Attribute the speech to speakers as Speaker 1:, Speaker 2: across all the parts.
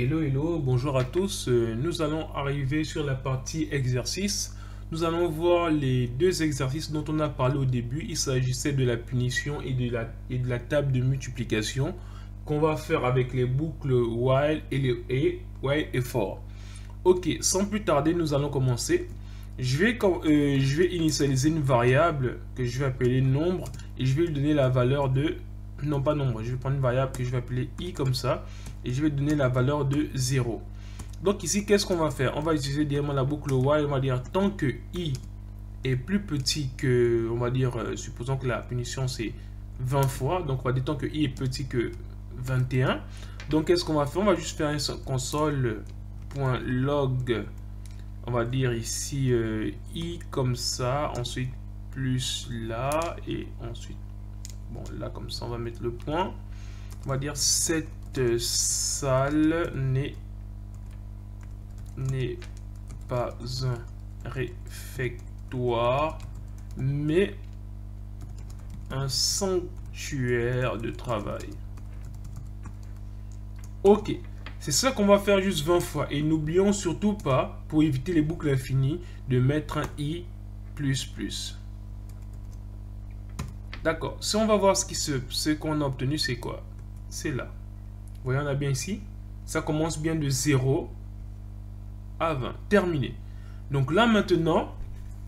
Speaker 1: Hello, bonjour à tous. Nous allons arriver sur la partie exercice. Nous allons voir les deux exercices dont on a parlé au début. Il s'agissait de la punition et de la table de multiplication qu'on va faire avec les boucles while while et for. Ok, sans plus tarder, nous allons commencer. Je vais initialiser une variable que je vais appeler nombre et je vais lui donner la valeur de... Non, pas nombre, je vais prendre une variable que je vais appeler i comme ça et je vais donner la valeur de 0. Donc ici, qu'est-ce qu'on va faire? On va utiliser directement la boucle while. On va dire tant que i est plus petit que, on va dire, supposons que la punition c'est 20 fois. Donc on va dire tant que i est petit que 21. Donc qu'est-ce qu'on va faire? On va juste faire un console.log. On va dire ici i comme ça, ensuite plus là et ensuite, bon là comme ça on va mettre le point. On va dire cette salle n'est pas un réfectoire mais un sanctuaire de travail. Ok, c'est ça qu'on va faire juste 20 fois. Et n'oublions surtout pas, pour éviter les boucles infinies, de mettre un i++. D'accord, si on va voir ce qu'on a obtenu, c'est quoi? C'est là. Vous voyez, on a bien ici. Ça commence bien de 0 à 20. Terminé. Donc là, maintenant,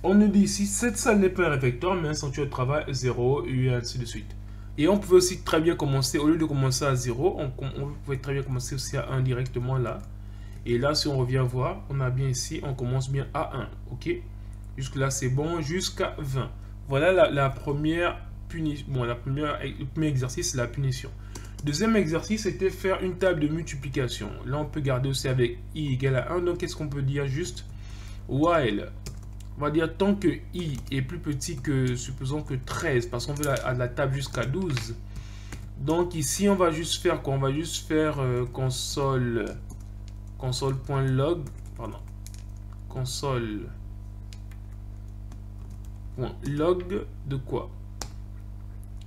Speaker 1: on nous dit ici, cette salle n'est pas un réfectoire, mais un sanctuaire de travail 0, et ainsi de suite. Et on pouvait aussi très bien commencer, au lieu de commencer à 0, on pouvait très bien commencer aussi à 1 directement là. Et là, si on revient voir, on a bien ici, on commence bien à 1. Ok? Jusque là, c'est bon, jusqu'à 20. Voilà la première punition. Bon, le premier exercice, c'est la punition. Deuxième exercice, c'était faire une table de multiplication. Là, on peut garder aussi avec i égale à 1. Donc, qu'est-ce qu'on peut dire juste? While. On va dire tant que i est plus petit que, supposons que 13, parce qu'on veut la table jusqu'à 12. Donc ici, on va juste faire quoi? On va juste faire console.log, pardon, console.log de quoi?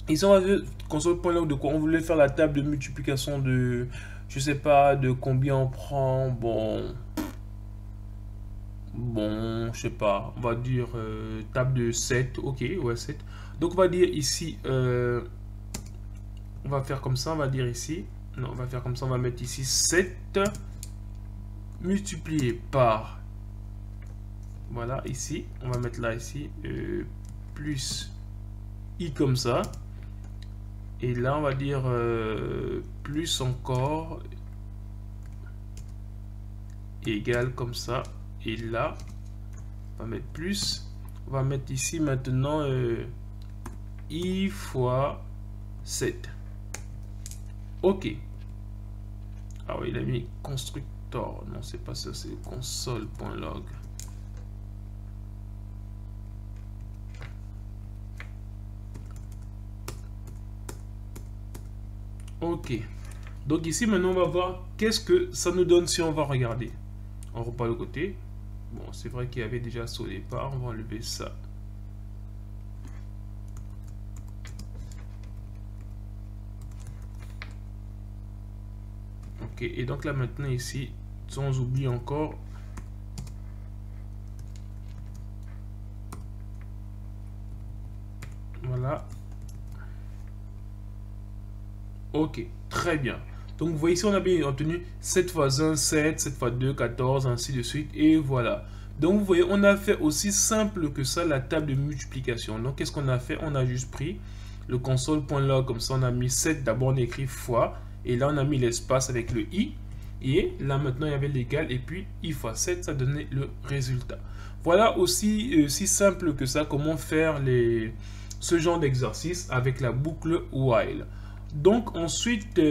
Speaker 1: Ici, on va dire console.log de quoi? On voulait faire la table de multiplication de, je sais pas, de combien on prend, Bon, je sais pas, on va dire table de 7, ok, ouais, 7. Donc on va dire ici, on va faire comme ça, on va dire ici, non, on va faire comme ça, on va mettre ici 7 multiplié par, voilà, ici, on va mettre là, ici, plus i comme ça. Et là, on va dire plus encore, égal comme ça. Et là, on va mettre plus. On va mettre ici maintenant i fois 7. Ok. Ah oui, il a mis constructor. Non, c'est pas ça, c'est console.log. Ok. Donc ici, maintenant, on va voir qu'est-ce que ça nous donne si on va regarder. On repart le côté. Bon, c'est vrai qu'il y avait déjà ça au départ. On va enlever ça. Ok, et donc là maintenant ici, sans oublier encore. Voilà. Ok, très bien. Donc vous voyez ici on a bien obtenu 7 fois 1, 7, 7 fois 2, 14, ainsi de suite. Et voilà. Donc vous voyez, on a fait aussi simple que ça la table de multiplication. Donc qu'est-ce qu'on a fait? On a juste pris le console.log, comme ça on a mis 7, d'abord on a écrit fois. Et là on a mis l'espace avec le i. Et là maintenant il y avait l'égal et puis i fois 7, ça donnait le résultat. Voilà aussi si simple que ça, comment faire ce genre d'exercice avec la boucle while. Donc ensuite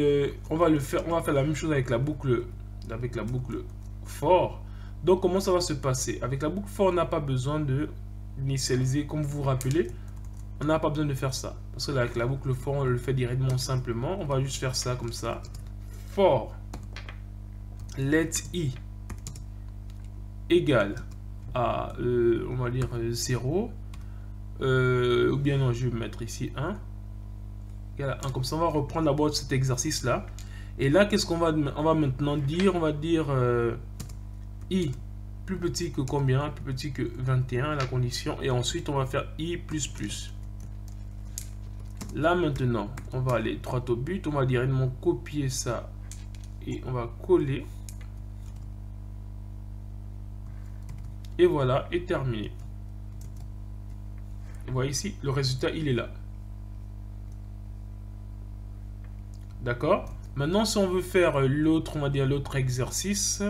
Speaker 1: on va faire la même chose avec la boucle for. Donc comment ça va se passer? Avec la boucle for, on n'a pas besoin de initialiser, comme vous vous rappelez, on n'a pas besoin de faire ça. Parce que là, avec la boucle for, on le fait directement simplement. On va juste faire ça comme ça. For let i égale à on va dire 0. Ou bien non, je vais mettre ici 1. Comme ça, on va reprendre d'abord cet exercice-là. Et là, qu'est-ce qu'on va, on va maintenant dire? On va dire i plus petit que combien? Plus petit que 21, la condition. Et ensuite, on va faire i++. Là, maintenant, on va aller droit au but. On va directement copier ça. Et on va coller. Et voilà, et terminé. Vous voyez ici, le résultat, il est là. D'accord? Maintenant, si on veut faire l'autre, on va dire l'autre exercice,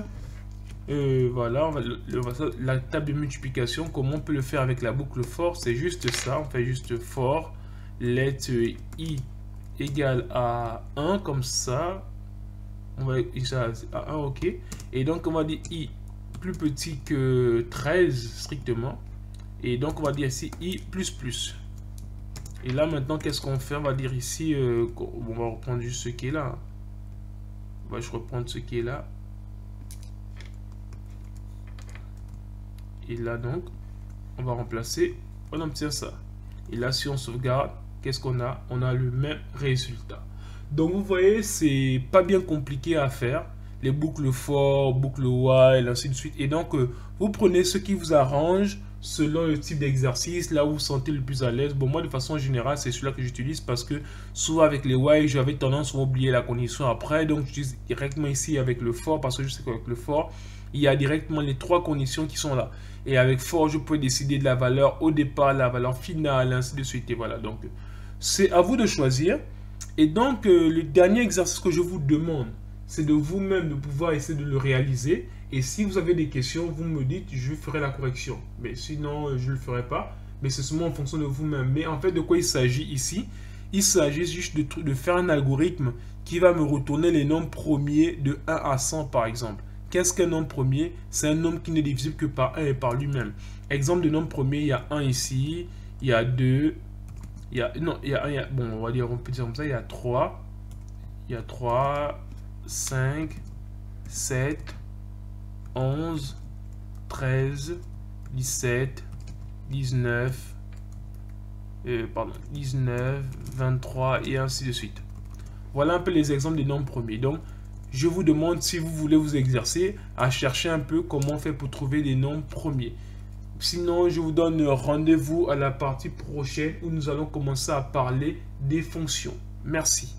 Speaker 1: voilà, la table de multiplication, comment on peut le faire avec la boucle for? C'est juste ça, on fait juste for, let i égale à 1, comme ça, on va ça à 1, ok, et donc on va dire i plus petit que 13 strictement, et donc on va dire ici i++. Et là maintenant, qu'est-ce qu'on fait? On va dire ici, on va reprendre juste ce qui est là. Je reprendre ce qui est là. Et là donc, on va remplacer, on obtient ça. Et là, si on sauvegarde, qu'est-ce qu'on a? On a le même résultat. Donc vous voyez, c'est pas bien compliqué à faire. Les boucles for, boucles while, ainsi de suite. Et donc, vous prenez ce qui vous arrange selon le type d'exercice, là où vous vous sentez le plus à l'aise. Bon, moi, de façon générale, c'est celui-là que j'utilise parce que souvent avec les while, j'avais tendance à oublier la condition après. Donc, j'utilise directement ici avec le for parce que je sais qu'avec le for, il y a directement les trois conditions qui sont là. Et avec for, je peux décider de la valeur au départ, la valeur finale, ainsi de suite. Et voilà, donc, c'est à vous de choisir. Et donc, le dernier exercice que je vous demande, c'est de vous-même de pouvoir essayer de le réaliser. Et si vous avez des questions, vous me dites, je ferai la correction. Mais sinon, je ne le ferai pas. Mais c'est seulement en fonction de vous-même. Mais en fait, de quoi il s'agit ici? Il s'agit juste de faire un algorithme qui va me retourner les nombres premiers de 1 à 100 par exemple. Qu'est-ce qu'un nombre premier? C'est un nombre qui n'est divisible que par 1 et par lui-même. Exemple de nombre premier, il y a 1 ici, il y a 2, il y a, non, il y a, bon, on va dire, on peut dire comme ça, il y a 3, 5, 7, 11, 13, 17, 19, 23 et ainsi de suite. Voilà un peu les exemples des nombres premiers. Donc, je vous demande si vous voulez vous exercer à chercher un peu comment on fait pour trouver des nombres premiers. Sinon, je vous donne rendez-vous à la partie prochaine où nous allons commencer à parler des fonctions. Merci.